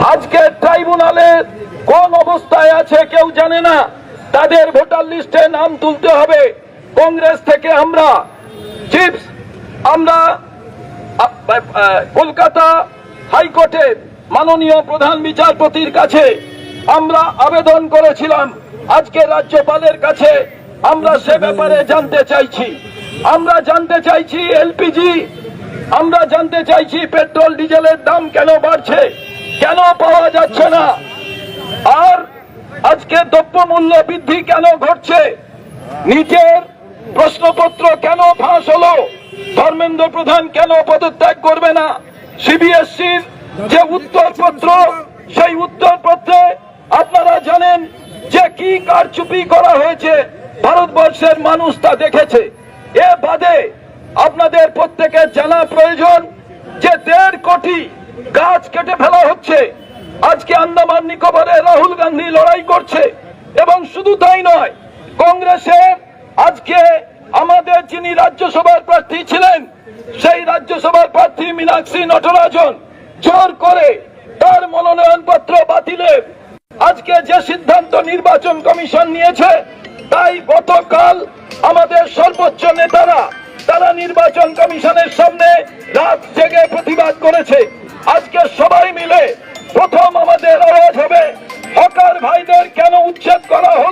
আজকে ট্রাইব্যুনালে কোন অবস্থায় আছে কেউ জানে না। তাদের ভোটার লিস্টে নাম তুলতে হবে। কংগ্রেস থেকে আমরা কলকাতা হাইকোর্টের মাননীয় প্রধান বিচারপতির কাছে আমরা আবেদন করেছিলাম। আজকে রাজ্যপালের কাছে আমরা সে ব্যাপারে জানতে চাইছি। আমরা জানতে চাইছি এলপিজি, আমরা জানতে চাইছি পেট্রোল ডিজেলের দাম কেন বাড়ছে, কেন পাওয়া যাচ্ছে না, আর আজকে দ্রব্যমূল্য বৃদ্ধি কেন ঘটছে, নিচের প্রশ্নপত্র কেন ফাঁস হলো, ধর্মেন্দ্র প্রধান কেন পদত্যাগ করবে না, সিবিএসসির যে উত্তরপত্র, সেই উত্তরপত্রে আপনারা জানেন যে কি কারচুপি করা হয়েছে, ভারতবর্ষের মানুষ তা দেখেছে। এ বাদে আপনাদের প্রত্যেকের জানা প্রয়োজন যে 1.5 কোটি গাছ কেটে ফেলা হচ্ছে। আজকে আন্দামান নিকোবরে রাহুল গান্ধী লড়াই করছে, এবং শুধু তাই নয়, কংগ্রেসের আজকে আমাদের যিনি রাজ্যসভার প্রার্থী ছিলেন, সেই রাজ্যসভার প্রার্থী মীনাক্ষী নটরাজন জোর করে তার মনোনয়ন পত্র বাতিলের আজকে যে সিদ্ধান্ত নির্বাচন কমিশন নিয়েছে, তাই গতকাল আমাদের সর্বোচ্চ নেতারা তারা নির্বাচন কমিশনের সামনে রাত জেগে প্রতিবাদ করেছে। আজকে সবাই মিলে প্রথম আমাদের আওয়াজ হবে, হকার ভাইদের কেন উচ্ছেদ করা হলো।